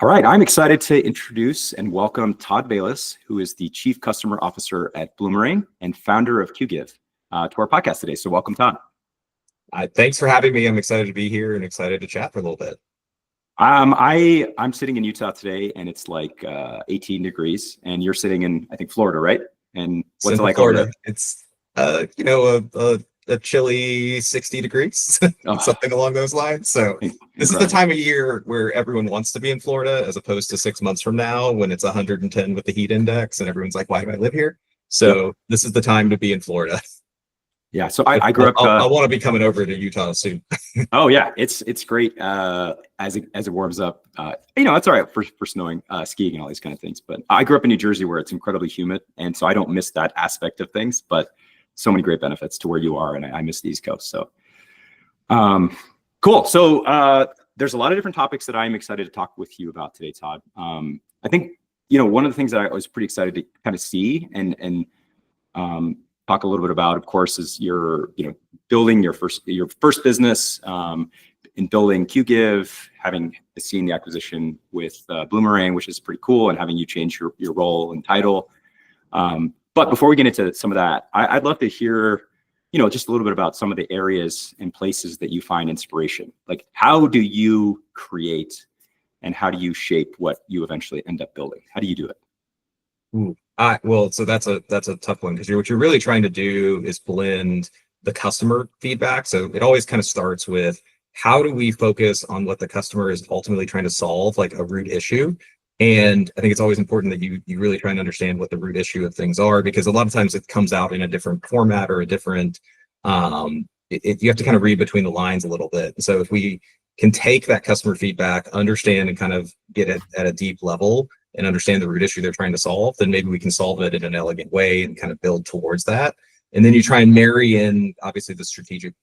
All right, I'm excited to introduce and welcome Todd Baylis, who is the Chief Customer Officer at Bloomerang and founder of Qgiv, to our podcast today. So welcome, Todd. Thanks for having me. I'm excited to be here and excited to chat for a little bit. I'm sitting in Utah today, and it's like 18 degrees, and you're sitting in, I think, Florida, right? And what's it like Florida? over there? It's a chilly 60 degrees, something along those lines. So this is the time of year where everyone wants to be in Florida, as opposed to 6 months from now when it's 110 with the heat index, and everyone's like, "Why do I live here?" So This is the time to be in Florida. Yeah, so I grew up. I want to be coming over to Utah soon. Oh yeah, it's great as it warms up. It's all right for snowing, skiing, and all these kind of things. But I grew up in New Jersey, where it's incredibly humid, and so I don't miss that aspect of things. But so many great benefits to where you are, and I miss the East Coast. So, cool. So there's a lot of different topics that I'm excited to talk with you about today, Todd. I think one of the things that I was pretty excited to kind of see and talk a little bit about, of course, is your building your first business, in building Qgiv, having seen the acquisition with Bloomerang, which is pretty cool, and having you change your role and title. But before we get into some of that, I'd love to hear just a little bit about some of the areas and places that you find inspiration. Like, how do you create and how do you shape what you eventually end up building? How do you do it? So that's a tough one, because what you're really trying to do is blend the customer feedback. So it always kind of starts with, how do we focus on what the customer is ultimately trying to solve, like a root issue? And I think it's always important that you really try and understand what the root issue of things are, because a lot of times it comes out in a different format or a different, you have to kind of read between the lines a little bit. So if we can take that customer feedback, understand and kind of get it at a deep level and understand the root issue they're trying to solve, then maybe we can solve it in an elegant way and kind of build towards that. And then you try and marry in, obviously, the strategic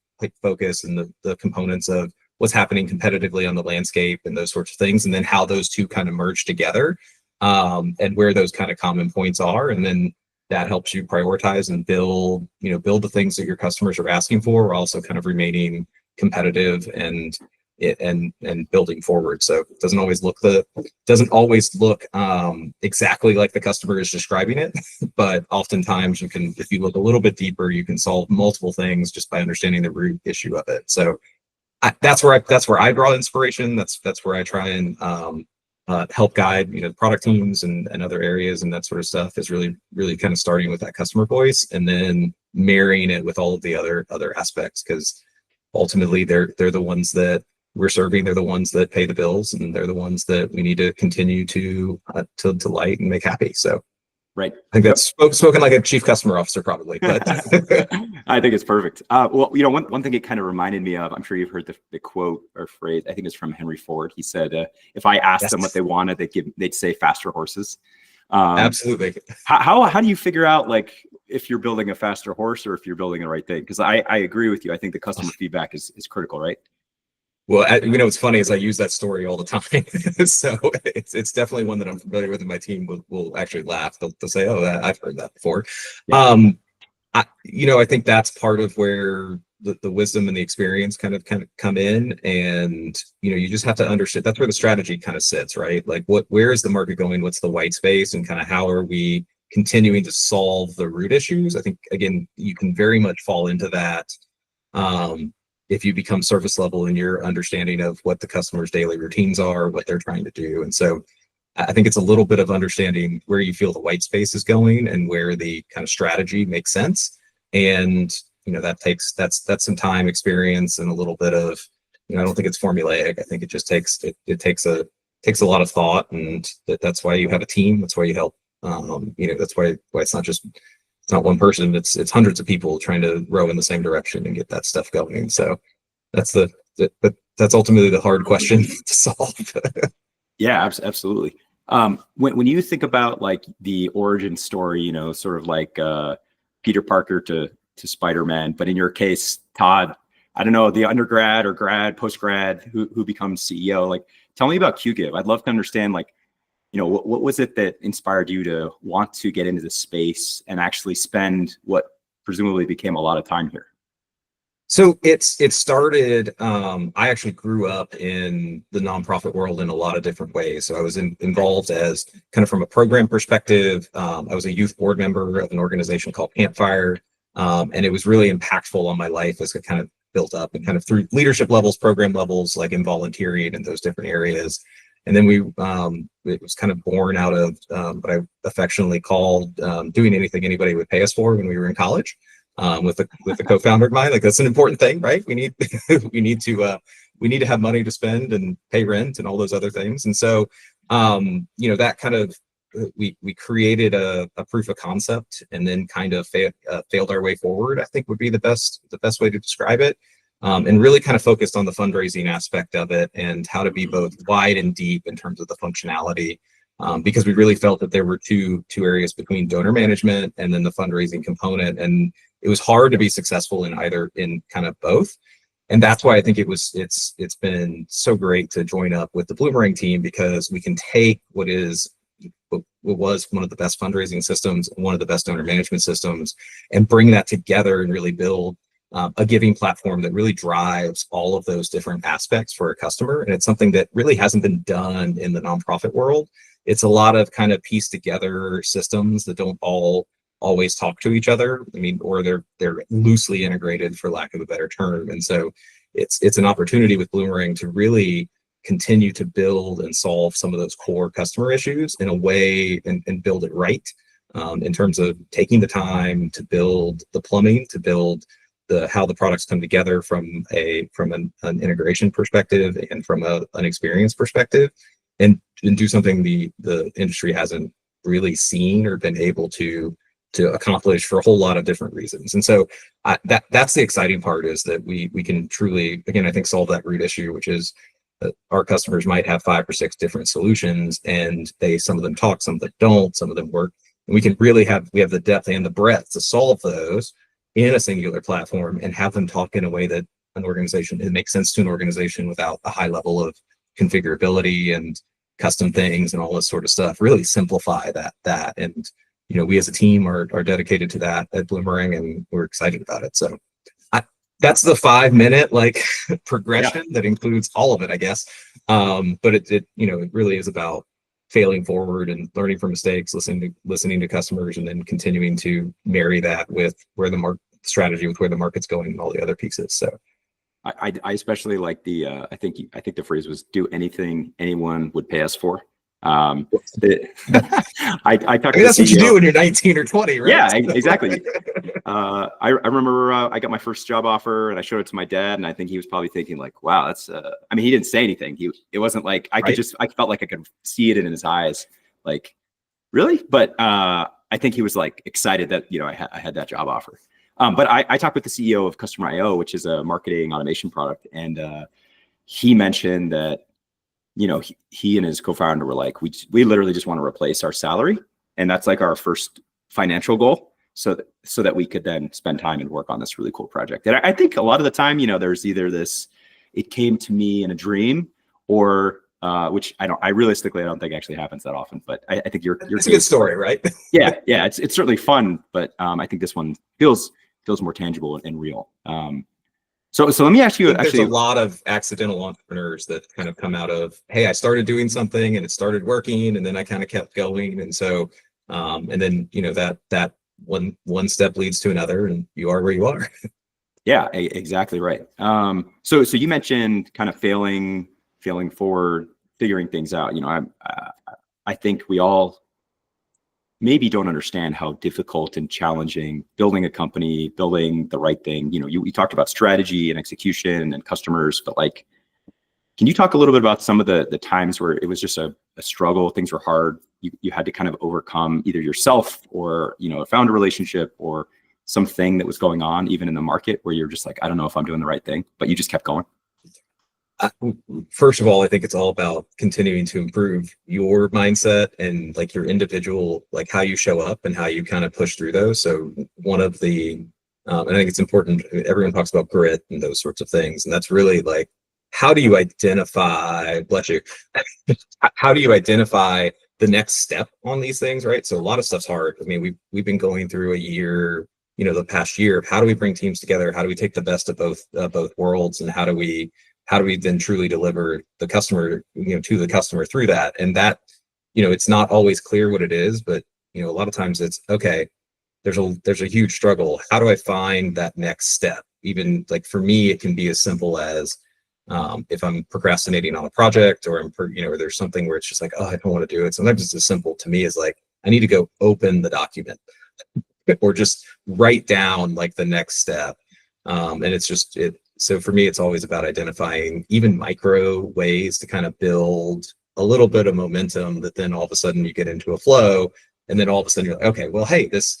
focus and the components of what's happening competitively on the landscape and those sorts of things, and then how those two kind of merge together, and where those kind of common points are. And then that helps you prioritize and build the things that your customers are asking for, while also kind of remaining competitive and building forward. So it doesn't always look exactly like the customer is describing it, but oftentimes if you look a little bit deeper, you can solve multiple things just by understanding the root issue of it. So that's where I draw inspiration. That's where I try and help guide product teams and other areas, and that sort of stuff is really kind of starting with that customer voice, and then marrying it with all of the other aspects, because ultimately they're the ones that we're serving, they're the ones that pay the bills, and they're the ones that we need to continue to delight and make happy. So right, I think that's spoken like a chief customer officer, probably, but I think it's perfect. Well, one thing it kind of reminded me of, I'm sure you've heard the quote or phrase, I think it's from Henry Ford. He said, if I asked them what they wanted, they'd say faster horses. Absolutely. How do you figure out, like, if you're building a faster horse or if you're building the right thing? Because I agree with you. I think the customer feedback is critical, right? Well, what's funny is I use that story all the time. So it's definitely one that I'm familiar with, and my team will actually laugh. They'll say, "Oh, I've heard that before." Yeah. I think that's part of where the wisdom and the experience kind of come in, and you just have to understand. That's where the strategy kind of sits, right? Like, where is the market going? What's the white space, and kind of how are we continuing to solve the root issues? I think, again, you can very much fall into that if you become surface level in your understanding of what the customer's daily routines are, what they're trying to do. And so I think it's a little bit of understanding where you feel the white space is going and where the kind of strategy makes sense. And that's some time, experience, and a little bit of I don't think it's formulaic. I think it just takes a lot of thought, and that's why you have a team. That's why you help. That's why it's not one person. It's hundreds of people trying to row in the same direction and get that stuff going. So that's that's ultimately the hard question to solve. Yeah, absolutely. When you think about, like, the origin story, sort of like Peter Parker to Spider-Man, but in your case, Todd, I don't know, the undergrad or grad, post-grad who becomes CEO, like, tell me about Qgiv. I'd love to understand, like, what was it that inspired you to want to get into this space and actually spend what presumably became a lot of time here? So it started, I actually grew up in the nonprofit world in a lot of different ways. So I was involved as kind of from a program perspective. I was a youth board member of an organization called Campfire. And it was really impactful on my life as it kind of built up and kind of through leadership levels, program levels, like in volunteering and those different areas. And then it was kind of born out of what I affectionately called doing anything anybody would pay us for when we were in college. With a co-founder of mine, like that's an important thing, right? We need we need to have money to spend and pay rent and all those other things. And so, that kind of we created a proof of concept and then kind of failed our way forward, I think would be the best way to describe it. And really kind of focused on the fundraising aspect of it and how to be both wide and deep in terms of the functionality. Because we really felt that there were two areas between donor management and then the fundraising component, and it was hard to be successful in kind of both. And that's why I think it's been so great to join up with the Bloomerang team, because we can take what was one of the best fundraising systems, one of the best donor management systems, and bring that together and really build a giving platform that really drives all of those different aspects for a customer. And it's something that really hasn't been done in the nonprofit world. It's a lot of kind of pieced together systems that don't always talk to each other. I mean, or they're loosely integrated, for lack of a better term. And so it's an opportunity with Bloomerang to really continue to build and solve some of those core customer issues in a way and build it right, in terms of taking the time to build the plumbing, to build how the products come together from an integration perspective and from an experience perspective, and do something the industry hasn't really seen or been able to accomplish for a whole lot of different reasons. And so that's the exciting part, is that we can truly, again, I think, solve that root issue, which is that our customers might have 5 or 6 different solutions, and some of them talk, some of them don't, some of them work. And we have the depth and the breadth to solve those in a singular platform and have them talk in a way that it makes sense to an organization without a high level of configurability and custom things and all this sort of stuff. Really simplify that. And we as a team are dedicated to that at Bloomerang, and we're excited about it. So that's the 5-minute progression that includes all of it, I guess. But it really is about failing forward and learning from mistakes, listening to customers, and then continuing to marry that with where the strategy with where the market's going and all the other pieces. So I especially like I think the phrase was "do anything anyone would pay us for." I talked to that's what you do when you're 19 or 20, right? Yeah, exactly. I remember I got my first job offer and I showed it to my dad, and I think he was probably thinking like, "Wow, that's." I mean, he didn't say anything. It wasn't like I felt like I could see it in his eyes, like, really. But I think he was like excited that I had that job offer. But I talked with the CEO of Customer.io, which is a marketing automation product, and he mentioned that he and his co-founder were like, we literally just want to replace our salary, and that's like our first financial goal, so that we could then spend time and work on this really cool project. And I think a lot of the time, there's either this, it came to me in a dream, or which I realistically don't think actually happens that often. But I think it's a good story, right? yeah, it's certainly fun, but I think this one feels more tangible and real. So let me ask you. Actually, there's a lot of accidental entrepreneurs that kind of come out of, hey, I started doing something and it started working, and then I kind of kept going, and so and then that one step leads to another, and you are where you are. Yeah, exactly right. So you mentioned kind of failing forward, figuring things out. I think we all maybe don't understand how difficult and challenging building a company, building the right thing. You talked about strategy and execution and customers, but can you talk a little bit about some of the times where it was just a struggle, things were hard, you had to kind of overcome either yourself or, a founder relationship or something that was going on even in the market where you're just like, I don't know if I'm doing the right thing, but you just kept going? First of all, I think it's all about continuing to improve your mindset and your individual, how you show up and how you kind of push through those. So one of the, and I think it's important, everyone talks about grit and those sorts of things. And that's really how do you identify, bless you, how do you identify the next step on these things, right? So a lot of stuff's hard. I mean, we've been going through a year the past year of how do we bring teams together? How do we take the best of both worlds? And how do we then truly deliver the customer, to the customer through that? And that, it's not always clear what it is, but, a lot of times it's, okay, there's a huge struggle. How do I find that next step? Even like for me, it can be as simple as, if I'm procrastinating on a project, or or there's something where it's just like, oh, I don't want to do it. Sometimes it's as simple to me as like, I need to go open the document or just write down like the next step. And it's just it. So for me, it's always about identifying even micro ways to kind of build a little bit of momentum that then all of a sudden you get into a flow. And then all of a sudden you're like, okay, well, hey, this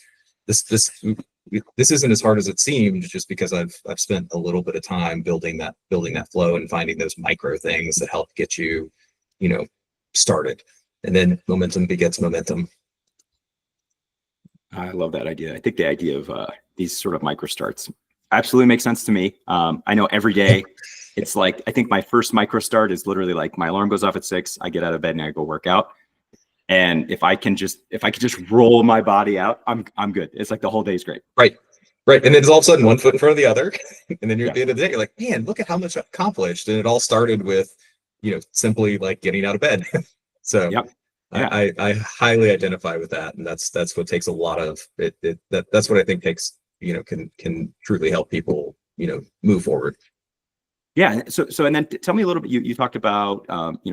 isn't as hard as it seemed, just because I've spent a little bit of time building that flow and finding those micro things that help get you, started. And then momentum begets momentum. I love that idea. I think the idea of these sort of micro starts absolutely makes sense to me. I know every day it's like, I think my first micro start is literally like my alarm goes off at 6, I get out of bed and I go work out. And if I can just roll my body out, I'm good. It's like the whole day is great. Right. And then it's all of a sudden one foot in front of the other. And then you're at the end of the day, you're like, man, look at how much I've accomplished. And it all started with, simply like getting out of bed. So Yep. Yeah. I highly identify with that. And that's what takes a lot of it. That's what I think takes, can truly help people, move forward. Yeah. So, and then tell me a little bit, you talked about,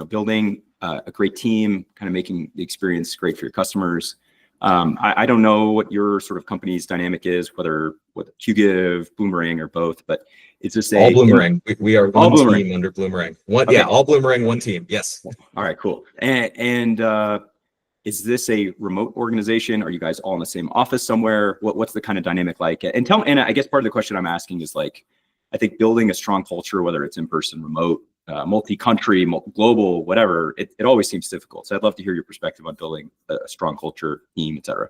building a great team, kind of making the experience great for your customers. I don't know what your sort of company's dynamic is, whether with Qgiv, Bloomerang, or both, but it's just all Bloomerang. We are one team under Bloomerang. One, okay. Yeah, all Bloomerang, one team. Yes. All right, cool. And is this a remote organization? Are you guys all in the same office somewhere? What's the kind of dynamic like? And I guess part of the question I'm asking is like, I think building a strong culture, whether it's in person, remote, multi-country, global, whatever, it always seems difficult. So I'd love to hear your perspective on building a strong culture, team, et cetera.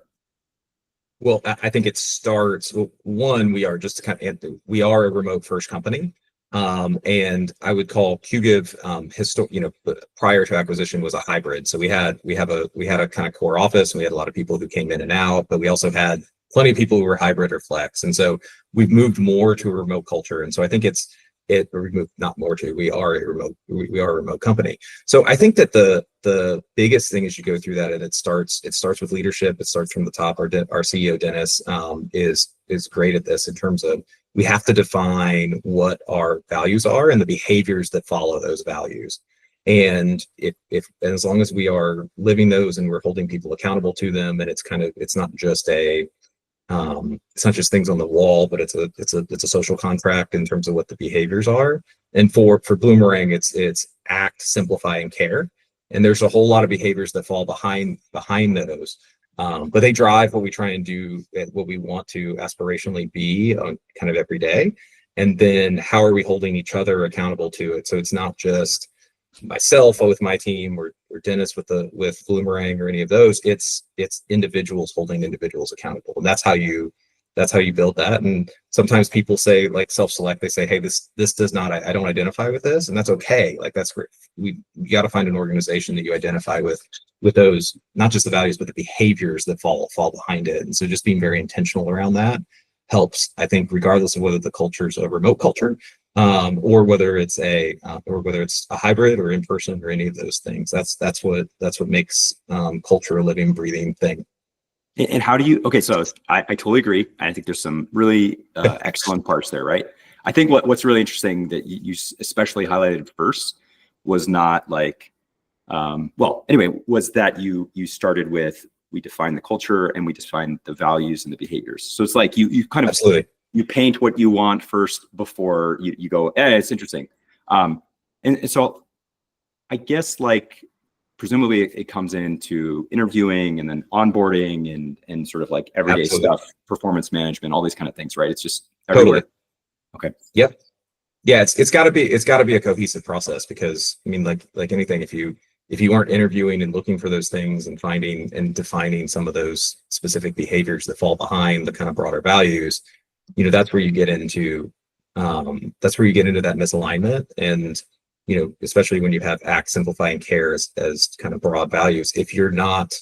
Well, I think it starts, one, we are a remote first company. And I would call Qgiv, prior to acquisition was a hybrid. So we had a kind of core office, and we had a lot of people who came in and out, but we also had plenty of people who were hybrid or flex. And so we've moved more to a remote culture. And so I think we are a remote company. So I think that the biggest thing as you go through that, and it starts with leadership. It starts from the top. Our CEO Dennis is great at this in terms of, we have to define what our values are and the behaviors that follow those values. And as long as we are living those and we're holding people accountable to them, and it's not just things on the wall, but it's a social contract in terms of what the behaviors are. And for Bloomerang, it's act, simplify, and care. And there's a whole lot of behaviors that fall behind those. But they drive what we try and do, what we want to aspirationally be on kind of every day. And then how are we holding each other accountable to it? So it's not just myself with my team, or Dennis with Bloomerang, or any of those. It's individuals holding individuals accountable. And that's how you build that. And sometimes people say, like, self-select, they say, hey, this does not, I don't identify with this. And that's okay. Like, that's great. You got to find an organization that you identify with those, not just the values, but the behaviors that fall behind it. And so just being very intentional around that helps, I think, regardless of whether the culture is a remote culture, or whether it's a hybrid or in person or any of those things. That's what makes culture a living, breathing thing. And how do you, okay, so I totally agree. I think there's some really excellent parts there, right? I think what's really interesting that you especially highlighted first was not like, was that you started with, we define the culture and we define the values and the behaviors. So it's like you kind of, absolutely, you paint what you want first before you go, it's interesting. And so I guess, like, presumably it comes into interviewing and then onboarding and sort of like everyday absolutely stuff, performance management, all these kind of things, right? It's just totally. Okay. Yep. Yeah. It's gotta be a cohesive process, because I mean, like anything, if you aren't interviewing and looking for those things and finding and defining some of those specific behaviors that fall behind the kind of broader values, that's where you get into that misalignment. And especially when you have act, simplify, and care as kind of broad values, if you're not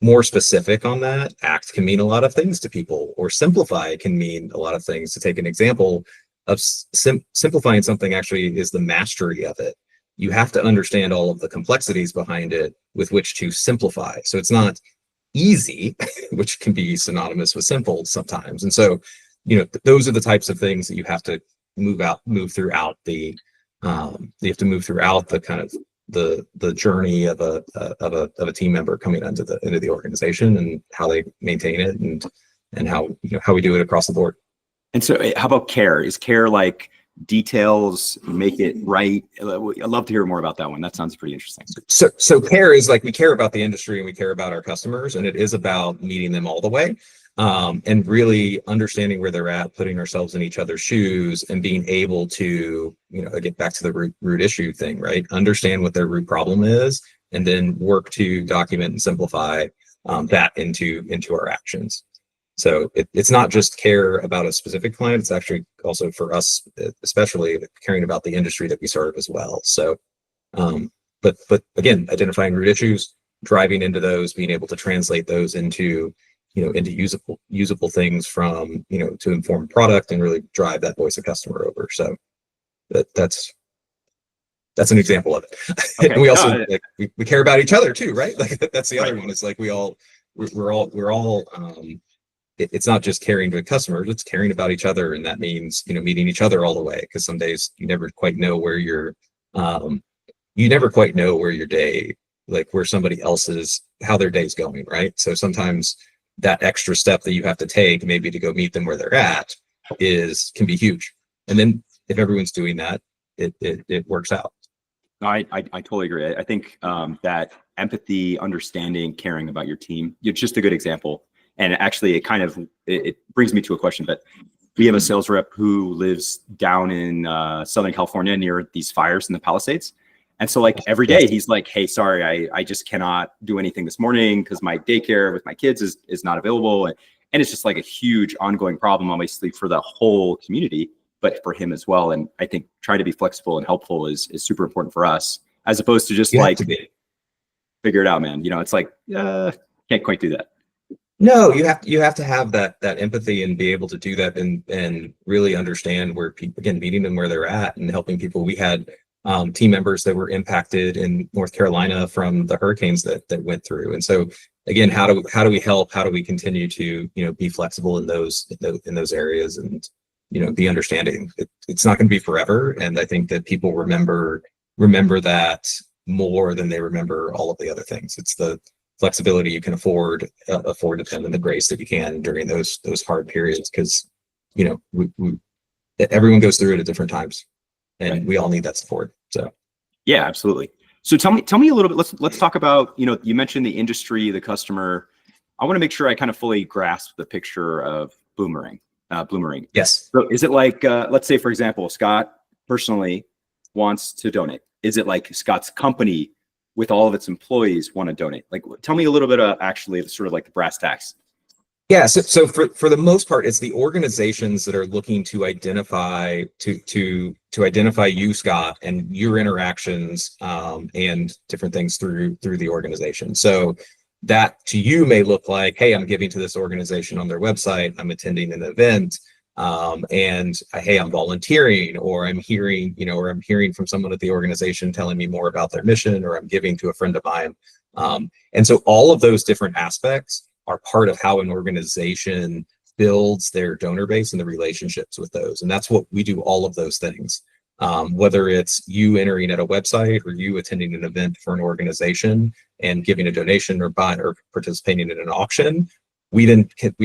more specific on that, ACT can mean a lot of things to people, or simplify can mean a lot of things. To take an example of simplifying something actually is the mastery of it. You have to understand all of the complexities behind it with which to simplify. So it's not easy, which can be synonymous with simple sometimes. And so, those are the types of things that you have to move throughout the kind of the journey of a team member coming into the organization, and how they maintain it, and how we do it across the board. And so how about care? Is care like details, make it right? I'd love to hear more about that one. That sounds pretty interesting. So care is like, we care about the industry and we care about our customers, and it is about meeting them all the way, and really understanding where they're at, putting ourselves in each other's shoes, and being able to, get back to the root issue thing, right? Understand what their root problem is, and then work to document and simplify that into our actions. So it's not just care about a specific client, it's actually also, for us especially, caring about the industry that we serve as well. So but again, identifying root issues, driving into those, being able to translate those into usable things from, to inform product, and really drive that voice of customer over. So that's an example of it. Okay. And we also we care about each other too, right? Like that's the other one. It's like we're all it's not just caring to customers, it's caring about each other. And that means, meeting each other all the way, because some days you never quite know where your day, like where somebody else's, how their day's going, right? So sometimes that extra step that you have to take, maybe to go meet them where they're at, can be huge. And then if everyone's doing that, it works out. I totally agree. I think that empathy, understanding, caring about your team, it's just a good example. And actually, it brings me to a question. But we have a sales rep who lives down in Southern California near these fires in the Palisades. And so like every day he's like, hey, sorry, I just cannot do anything this morning because my daycare with my kids is not available. And it's just like a huge ongoing problem, obviously, for the whole community, but for him as well. And I think trying to be flexible and helpful is super important for us, as opposed to just figure it out, man. It's like, can't quite do that. No, you have to have that empathy and be able to do that, and really understand where people, again, meeting them where they're at and helping people. We had team members that were impacted in North Carolina from the hurricanes that went through. And so again, how do we help? How do we continue to, be flexible in those areas, and, be understanding? It's not going to be forever. And I think that people remember that more than they remember all of the other things. It's the flexibility you can afford to them, and the grace that you can during those hard periods, because everyone goes through it at different times, and we all need that support. So yeah, absolutely. So tell me a little bit. Let's talk about, you mentioned the industry, the customer. I want to make sure I kind of fully grasp the picture of Bloomerang. Yes. So is it like, let's say, for example, Scott personally wants to donate. Is it like Scott's company with all of its employees want to donate? Like, tell me a little bit of actually sort of like the brass tacks. Yeah. So for the most part, it's the organizations that are looking to identify identify you, Scott, and your interactions, and different things through the organization. So that to you may look like, hey, I'm giving to this organization on their website, I'm attending an event, and hey, I'm volunteering, or I'm hearing from someone at the organization telling me more about their mission, or I'm giving to a friend of mine. And so all of those different aspects are part of how an organization builds their donor base and the relationships with those. And that's what we do, all of those things. Whether it's you entering at a website, or you attending an event for an organization and giving a donation, or participating in an auction, we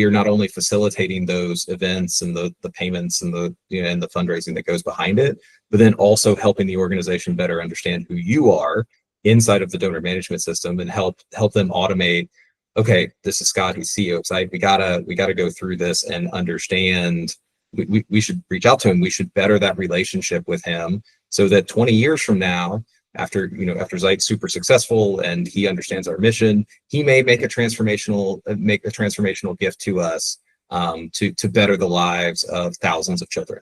are not only facilitating those events and the payments and and the fundraising that goes behind it, but then also helping the organization better understand who you are inside of the donor management system, and help them automate. Okay, this is Scott, he's CEO of site. We gotta go through this and understand. We should reach out to him. We should better that relationship with him, so that 20 years from now, after Zeit's super successful and he understands our mission, he may make a transformational gift to us, to better the lives of thousands of children.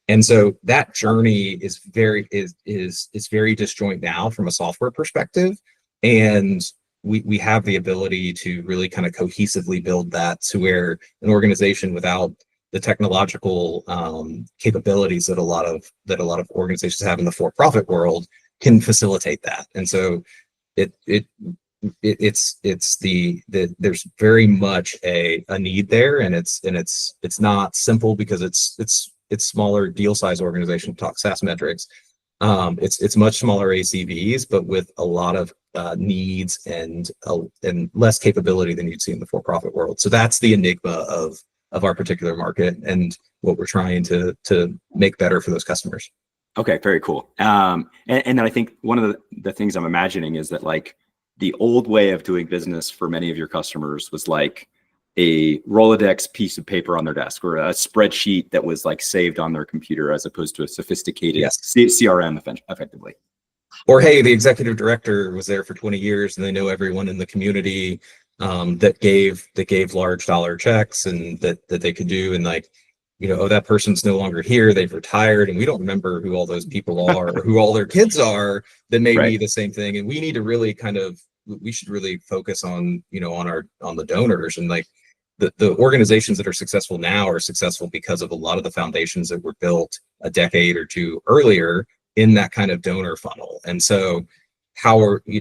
And so that journey is very disjoint now from a software perspective. And we have the ability to really kind of cohesively build that to where an organization without the technological capabilities that a lot of organizations have in the for-profit world can facilitate that. And so it's the there's very much a need there, and it's not simple because it's smaller deal size organization, talk SaaS metrics. It's much smaller ACVs, but with a lot of needs and less capability than you'd see in the for-profit world. So that's the enigma of our particular market and what we're trying to make better for those customers. Okay, very cool. And then I think one of the things I'm imagining is that like the old way of doing business for many of your customers was like a Rolodex piece of paper on their desk or a spreadsheet that was like saved on their computer as opposed to a sophisticated CRM effectively. Or, hey, the executive director was there for 20 years and they know everyone in the community that gave large dollar checks and that they could do. And like, oh, that person's no longer here. They've retired and we don't remember who all those people are or who all their kids are that may be the same thing. And we need to really we should really focus on, on the donors, and like the organizations that are successful now are successful because of a lot of the foundations that were built a decade or two earlier in that kind of donor funnel. And so we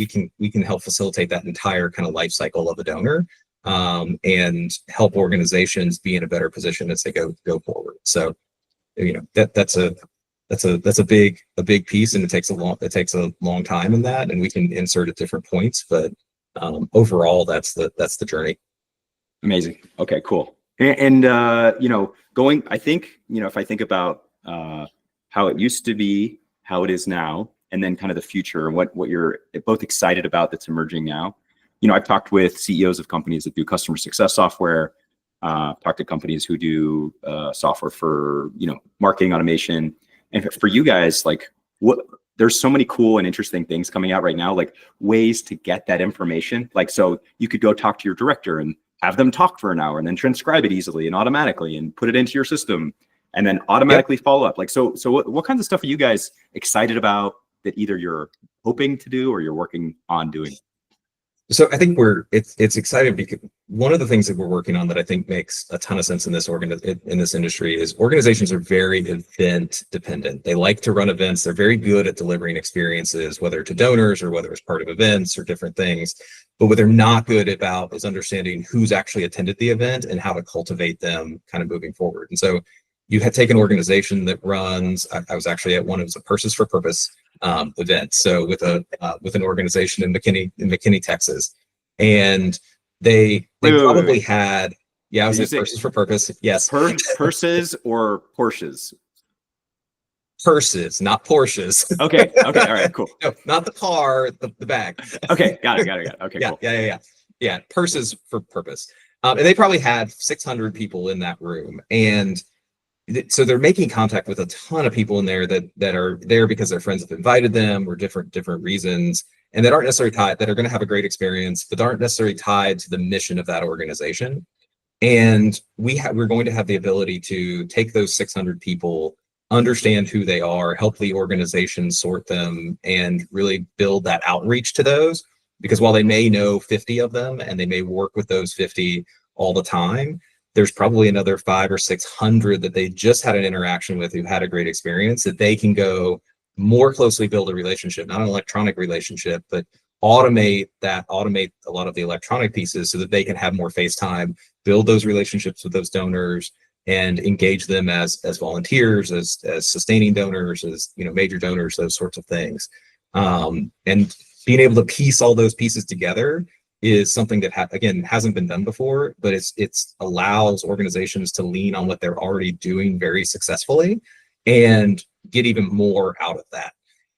can help facilitate that entire kind of life cycle of a donor, and help organizations be in a better position as they go forward. So, that's a big piece, and it takes a long time in that, and we can insert at different points, but overall that's the journey. Amazing. Okay, cool. And I think, if I think about how it used to be, how it is now, and then kind of the future and what you're both excited about that's emerging now. I've talked with CEOs of companies that do customer success software, talked to companies who do software for, marketing automation. And for you guys, like there's so many cool and interesting things coming out right now, like ways to get that information. Like, so you could go talk to your director and have them talk for an hour and then transcribe it easily and automatically and put it into your system and then automatically follow up. Like, so what kinds of stuff are you guys excited about that either you're hoping to do or you're working on doing? So I think it's exciting because one of the things that we're working on that I think makes a ton of sense in this industry is organizations are very event dependent. They like to run events. They're very good at delivering experiences, whether to donors or whether it's part of events or different things. But what they're not good about is understanding who's actually attended the event and how to cultivate them kind of moving forward. And so you had taken an organization that runs, I was actually at one, it was a Purses for Purpose event. So with an organization in McKinney, Texas. And they probably had, I was at Purses for Purpose. Yes. Purses or Porsches? Purses, not Porsches. Okay. All right, cool. No, not the car, the bag. Okay. Got it. Okay, yeah, cool. Yeah. Purses for Purpose. And they probably had 600 people in that room. And so they're making contact with a ton of people in there that are there because their friends have invited them or different reasons, and that aren't necessarily tied, that are going to have a great experience, but aren't necessarily tied to the mission of that organization. And we're going to have the ability to take those 600 people, understand who they are, help the organization sort them, and really build that outreach to those. Because while they may know 50 of them and they may work with those 50 all the time, there's probably another 500 or 600 that they just had an interaction with who had a great experience that they can go more closely build a relationship, not an electronic relationship, but automate a lot of the electronic pieces so that they can have more face time, build those relationships with those donors, and engage them as volunteers, as sustaining donors, as major donors, those sorts of things. And being able to piece all those pieces together is something that hasn't been done before, but it's allows organizations to lean on what they're already doing very successfully and get even more out of that.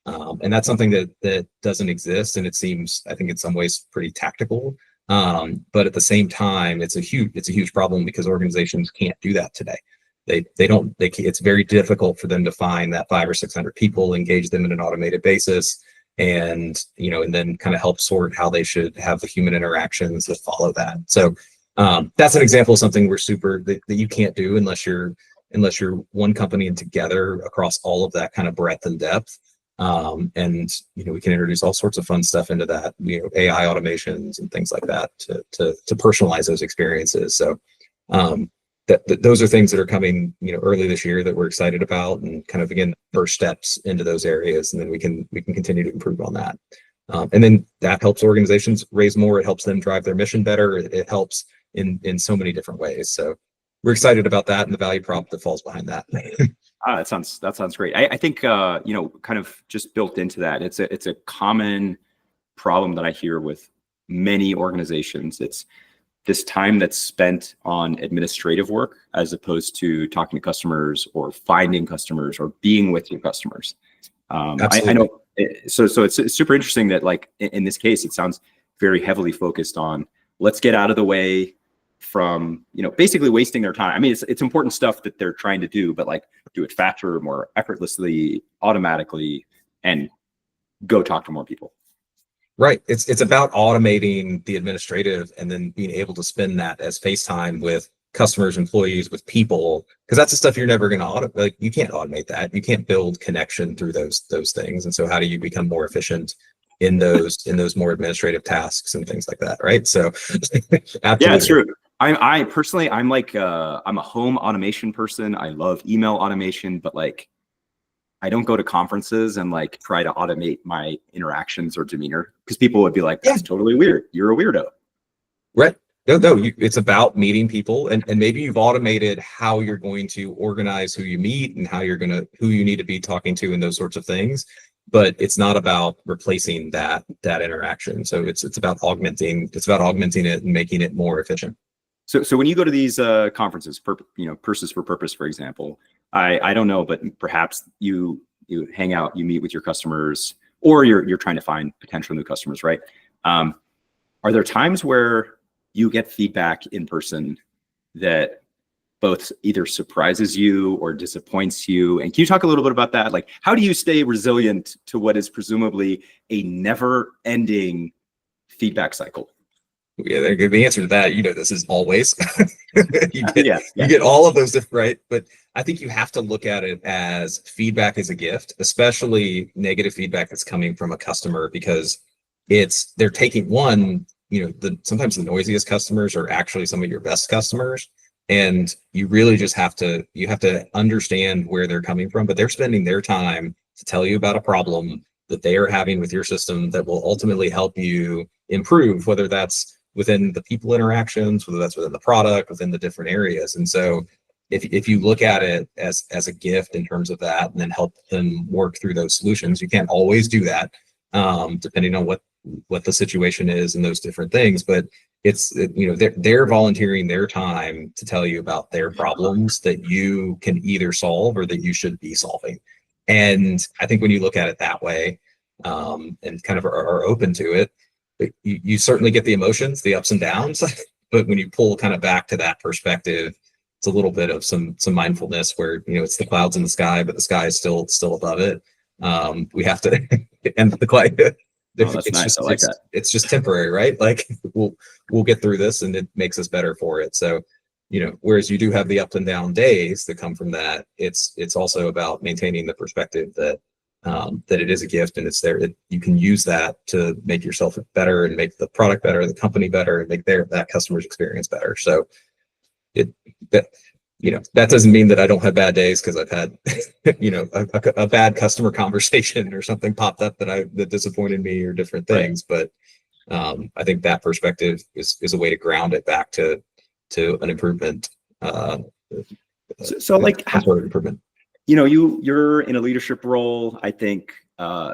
And that's something that doesn't exist, and it seems, I think in some ways, pretty tactical. But at the same time, it's a huge problem because organizations can't do that today. It's very difficult for them to find that 500 or 600 people, engage them in an automated basis, and then kind of help sort how they should have the human interactions that follow that. So that's an example of something that you can't do unless you're one company and together across all of that kind of breadth and depth. And we can introduce all sorts of fun stuff into that, AI automations and things like that to personalize those experiences. So those are things that are coming early this year that we're excited about, and kind of, again, first steps into those areas, and then we can continue to improve on that. And then that helps organizations raise more. It helps them drive their mission better. It helps in so many different ways. So we're excited about that and the value prop that falls behind that. That sounds great. I think kind of just built into that, it's a common problem that I hear with many organizations. It's this time that's spent on administrative work as opposed to talking to customers or finding customers or being with your customers. I know. So it's super interesting that, like, in this case, it sounds very heavily focused on, let's get out of the way from basically wasting their time. I mean, it's important stuff that they're trying to do, but like, do it faster, more effortlessly, automatically, and go talk to more people. Right. It's about automating the administrative and then being able to spend that as FaceTime with customers, employees, with people, because that's the stuff you're never going to automate. Like, you can't automate that. You can't build connection through those things. And so how do you become more efficient in those more administrative tasks and things like that? Right. So absolutely. Yeah, it's true. I personally, I'm like, I'm a home automation person. I love email automation, but like, I don't go to conferences and like try to automate my interactions or demeanor, because people would be like, that's totally weird. You're a weirdo. Right. No, it's about meeting people, and maybe you've automated how you're going to organize who you meet and who you need to be talking to and those sorts of things. But it's not about replacing that interaction. So it's about augmenting it and making it more efficient. So when you go to these conferences, Purses for Purpose, for example, I don't know, but perhaps you hang out, you meet with your customers, or you're trying to find potential new customers, right? Are there times where you get feedback in person that both either surprises you or disappoints you? And can you talk a little bit about that? Like, how do you stay resilient to what is presumably a never-ending feedback cycle? Yeah, the answer to that, this is always. You get all of those different, right? But I think you have to look at it as feedback is a gift, especially negative feedback that's coming from a customer, because they're taking sometimes the noisiest customers are actually some of your best customers. And you really just have to understand where they're coming from, but they're spending their time to tell you about a problem that they are having with your system that will ultimately help you improve, whether that's within the people interactions, whether that's within the product, within the different areas. And so if you look at it as a gift in terms of that, and then help them work through those solutions, you can't always do that, depending on what the situation is and those different things. But they're volunteering their time to tell you about their problems that you can either solve or that you should be solving. And I think when you look at it that way, and kind of are open to it, you certainly get the emotions, the ups and downs. But when you pull kind of back to that perspective, it's a little bit of some mindfulness where, it's the clouds in the sky, but the sky is still above it. We have to end the cloud. That's nice. I like that. It's just temporary, right? Like, we'll get through this, and it makes us better for it. So, whereas you do have the up and down days that come from that, it's also about maintaining the perspective that it is a gift, and it's there. You can use that to make yourself better and make the product better, the company better, and make that customer's experience better. So that doesn't mean that I don't have bad days, because I've had, a bad customer conversation or something popped up that disappointed me, or different things. Right. But I think that perspective is a way to ground it back to an improvement. So like, improvement. You're in a leadership role. I think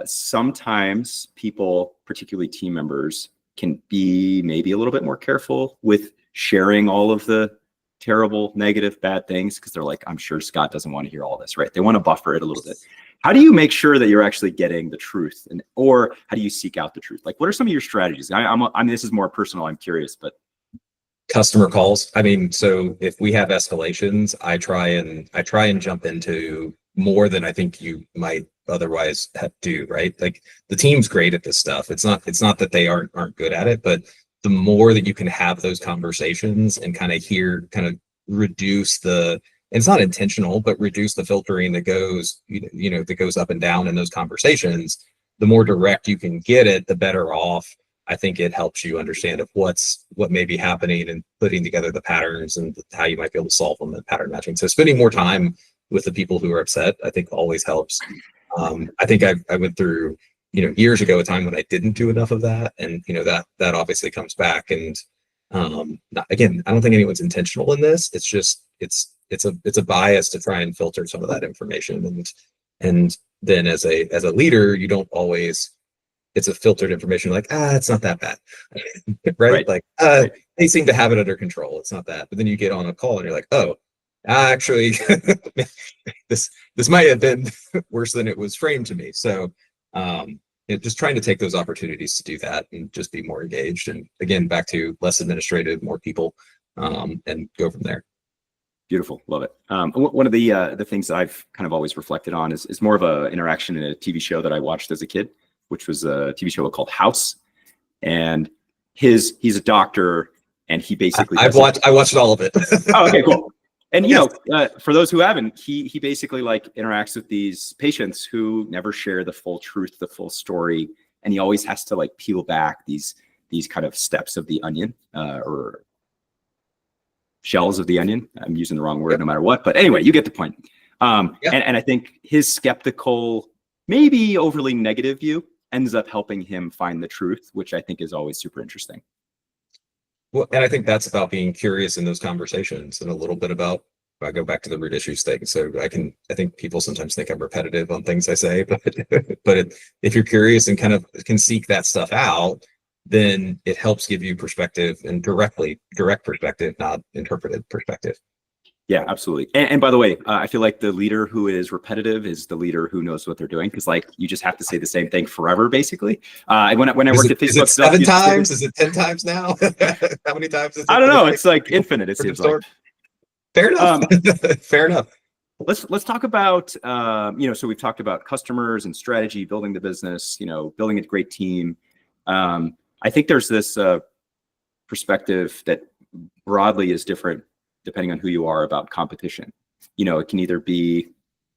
sometimes people, particularly team members, can be maybe a little bit more careful with sharing all of the terrible, negative, bad things, because they're like, I'm sure Scott doesn't want to hear all this, right? They want to buffer it a little bit. How do you make sure that you're actually getting the truth, or how do you seek out the truth? Like, what are some of your strategies? I mean, this is more personal. I'm curious, but customer calls. I mean, so if we have escalations, I try and jump into more than I think you might otherwise do, right? Like, the team's great at this stuff. It's not that they aren't good at it, but the more that you can have those conversations and kind of reduce the it's not intentional, but reduce the filtering that goes, that goes up and down in those conversations. The more direct you can get it, the better off. I think it helps you understand what may be happening and putting together the patterns and how you might be able to solve them and pattern matching. So spending more time with the people who are upset, I think always helps. I think I went through, years ago, a time when I didn't do enough of that. And, that obviously comes back. And again, I don't think anyone's intentional in this. It's just, it's a bias to try and filter some of that information. And then as a leader, you don't always, it's a filtered information like, it's not that bad. Right? Like, they seem to have it under control. It's not that. But then you get on a call and you're like, oh, actually, this might have been worse than it was framed to me. So just trying to take those opportunities to do that and just be more engaged. And again, back to less administrative, more people, and go from there. Beautiful. Love it. One of the things that I've kind of always reflected on is more of an interaction in a TV show that I watched as a kid, which was a TV show called House. And he's a doctor, and he basically I watched all of it. Oh, okay, cool. And for those who haven't, he basically like interacts with these patients who never share the full truth, the full story, and he always has to like peel back these kind of steps of the onion, or shells of the onion. I'm using the wrong word no matter what, but anyway, you get the point. And I think his skeptical, maybe overly negative view ends up helping him find the truth, which I think is always super interesting. Well, and I think that's about being curious in those conversations, and a little bit about, I go back to the root issues thing. So I think people sometimes think I'm repetitive on things I say, but if you're curious and kind of can seek that stuff out, then it helps give you perspective, and direct perspective, not interpreted perspective. Yeah, absolutely. And by the way, I feel like the leader who is repetitive is the leader who knows what they're doing, because like you just have to say the same thing forever, basically. When I worked at Facebook, is it 7 times? Is it 10 times now? How many times is it? I don't know. It's like infinite. It seems like. Fair enough. Fair enough. Let's talk about so we've talked about customers and strategy, building the business, building a great team. I think there's this perspective that broadly is different depending on who you are about competition. It can either be,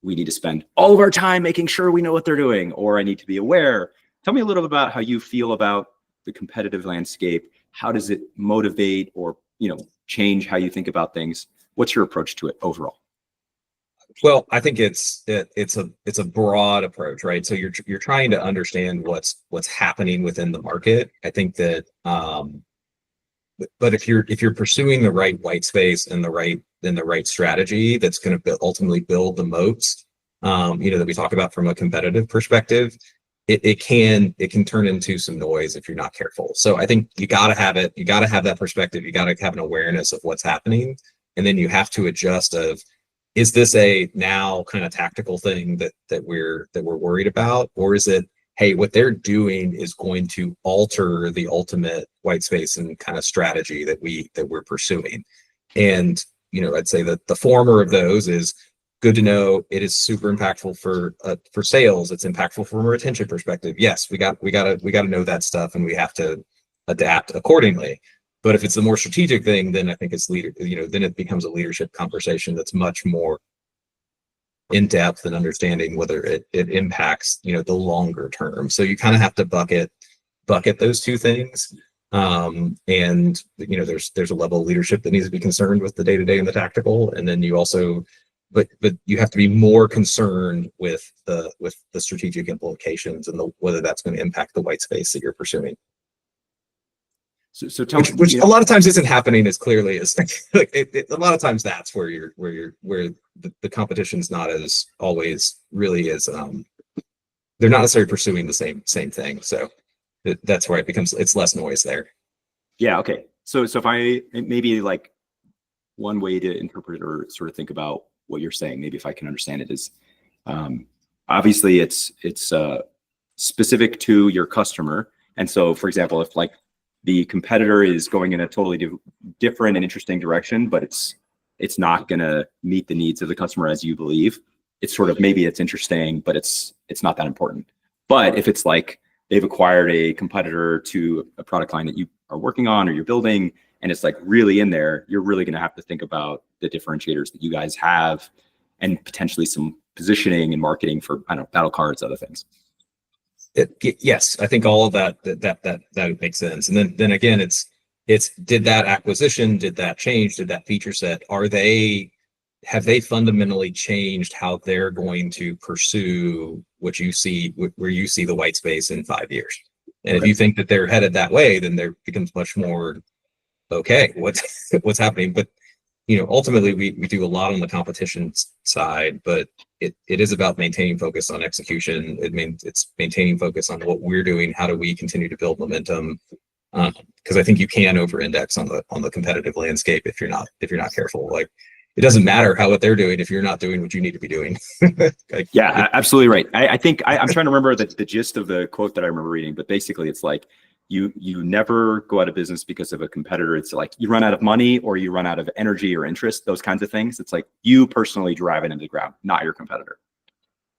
we need to spend all of our time making sure we know what they're doing, or I need to be aware. Tell me a little about how you feel about the competitive landscape. How does it motivate or, change how you think about things? What's your approach to it overall? Well, I think it's a broad approach, right? So you're trying to understand what's happening within the market. I think that, but if you're pursuing the right white space and the right strategy, that's going to ultimately build the moats, that we talk about from a competitive perspective, it can turn into some noise if you're not careful. So I think you got to have it. You got to have that perspective. You got to have an awareness of what's happening, and then you have to adjust of, is this a now kind of tactical thing that we're worried about, or is it, hey, what they're doing is going to alter the ultimate white space and kind of strategy that we're pursuing? And I'd say that the former of those is good to know. It is super impactful for sales. It's impactful from a retention perspective. Yes, we got to know that stuff, and we have to adapt accordingly. But if it's a more strategic thing, then I think it's then it becomes a leadership conversation that's much more in depth and understanding whether it impacts, the longer term. So you kind of have to bucket those two things. And there's a level of leadership that needs to be concerned with the day-to-day and the tactical. And then you also, but you have to be more concerned with the strategic implications and whether that's going to impact the white space that you're pursuing. So tell me, which a lot of times isn't happening as clearly as a lot of times that's where the competition's not as always really as they're not necessarily pursuing the same thing. So that's where it's less noise there. Yeah. Okay. So if I maybe like one way to interpret or sort of think about what you're saying, maybe if I can understand it, is obviously it's specific to your customer. And so, for example, if like the competitor is going in a totally different and interesting direction, but it's not going to meet the needs of the customer as you believe, it's sort of, maybe it's interesting, but it's not that important. But if it's like they've acquired a competitor to a product line that you are working on or you're building, and it's like really in there, you're really going to have to think about the differentiators that you guys have and potentially some positioning and marketing for, I don't know, battle cards, other things. Yes, I think all of that makes sense. And then again, it's did that acquisition, did that change, did that feature set, have they fundamentally changed how they're going to pursue what you see, where you see the white space in 5 years? And if you think that they're headed that way, then there becomes much more, okay, what's happening? But ultimately we do a lot on the competition side, but it is about maintaining focus on execution. It's maintaining focus on what we're doing. How do we continue to build momentum? Because I think you can over-index on the competitive landscape if you're not careful. Like, it doesn't matter what they're doing if you're not doing what you need to be doing. Absolutely right. I think I'm trying to remember the gist of the quote that I remember reading, but basically it's like, you never go out of business because of a competitor. It's like you run out of money or you run out of energy or interest, those kinds of things. It's like you personally drive it into the ground, not your competitor.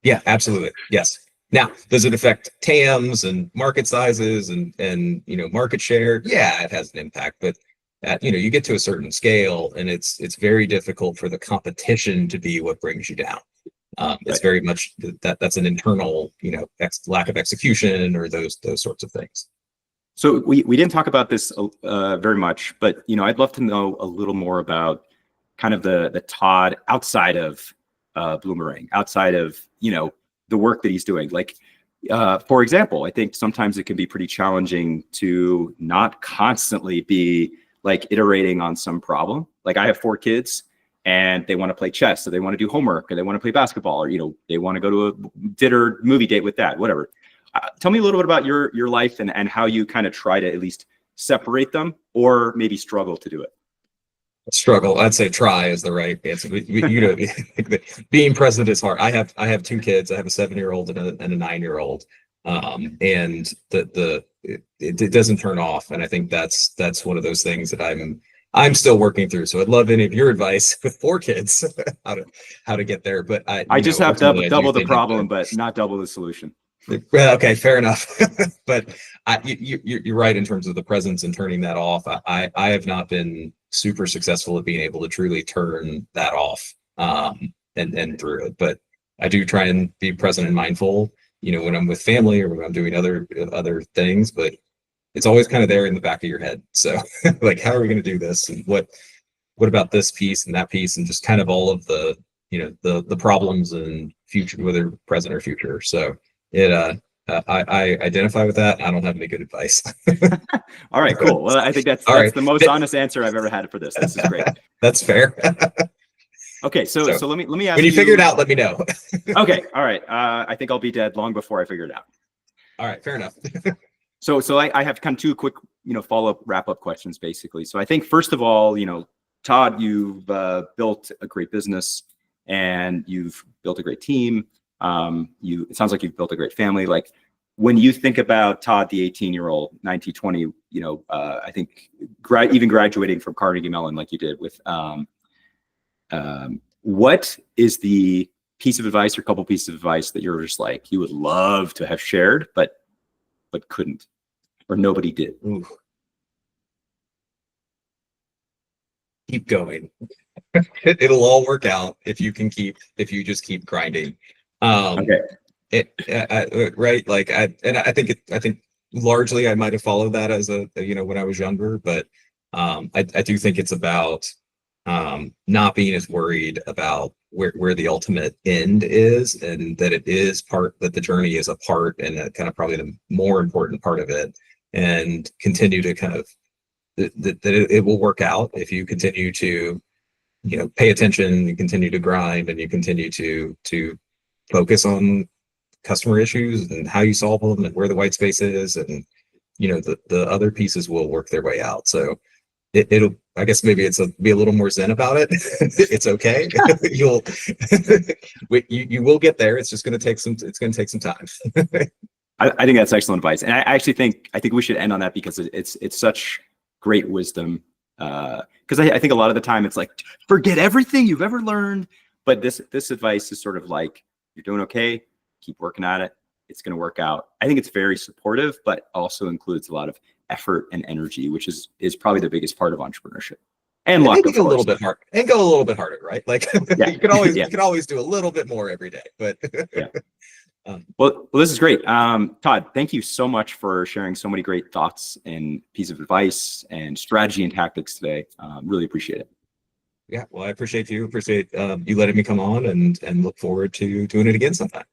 Yeah, absolutely. Yes. Now, does it affect TAMs and market sizes and market share? Yeah, it has an impact, but you get to a certain scale and it's very difficult for the competition to be what brings you down. It's very much that's an internal, lack of execution or those sorts of things. So we didn't talk about this very much, but I'd love to know a little more about kind of the Todd outside of Bloomerang, outside of the work that he's doing. Like, for example, I think sometimes it can be pretty challenging to not constantly be like iterating on some problem. Like, I have 4 kids and they want to play chess, so they want to do homework, or they want to play basketball, or they want to go to a dinner movie date with dad, whatever. Tell me a little bit about your life and how you kind of try to at least separate them, or maybe struggle to do it. Struggle, I'd say try is the right answer. Being present is hard. I have 2 kids. I have a 7-year-old and a 9-year-old, and it doesn't turn off. And I think that's one of those things that I'm still working through. So I'd love any of your advice with 4 kids how to get there. But I just have double the problem, but not double the solution. Well, okay, fair enough. But you're right in terms of the presence and turning that off. I have not been super successful at being able to truly turn that off and through it. But I do try and be present and mindful, when I'm with family or when I'm doing other things. But it's always kind of there in the back of your head. So like, how are we going to do this? And what about this piece and that piece, and just kind of all of the the problems and future, whether present or future. So I identify with that. I don't have any good advice. All right, cool. Well, I think that's the most honest answer I've ever had for this. This is great. That's fair. Okay, so let me ask when you figure it out, let me know. Okay, all right. I think I'll be dead long before I figure it out. All right, fair enough. So I have kind of 2 quick follow-up wrap-up questions, basically. So I think first of all, Todd, you've built a great business and you've built a great team. It sounds like you've built a great family. Like, when you think about Todd, the 18-year-old, 19, 20, I think even graduating from Carnegie Mellon, like you did with, what is the piece of advice or couple pieces of advice that you're just like, you would love to have shared, but couldn't, or nobody did? Ooh. Keep going. It'll all work out if you just keep grinding. Okay. Right. Like, I think largely I might have followed that as when I was younger, but I do think it's about not being as worried about where the ultimate end is, and that that the journey is a part, and kind of probably the more important part of it, and continue to kind of that it will work out if you continue to pay attention, you continue to grind, and you continue to focus on customer issues and how you solve them and where the white space is, and the other pieces will work their way out. So it'll, I guess maybe be a little more zen about it. It's okay. You will get there. It's just going to take some time. I think that's excellent advice, and I actually think we should end on that, because it's such great wisdom. Because I think a lot of the time it's like, forget everything you've ever learned, but this advice is sort of like, you're doing okay, keep working at it, it's going to work out. I think it's very supportive, but also includes a lot of effort and energy, which is probably the biggest part of entrepreneurship. And luck, maybe of go a course. little bit hard and go a little bit harder, right? Like Yeah. you can always Yeah. you can always do a little bit more every day, but Yeah. Well, this is great. Todd, thank you so much for sharing so many great thoughts and pieces of advice and strategy and tactics today. Really appreciate it. yeah, well, I appreciate you letting me come on and look forward to doing it again sometime.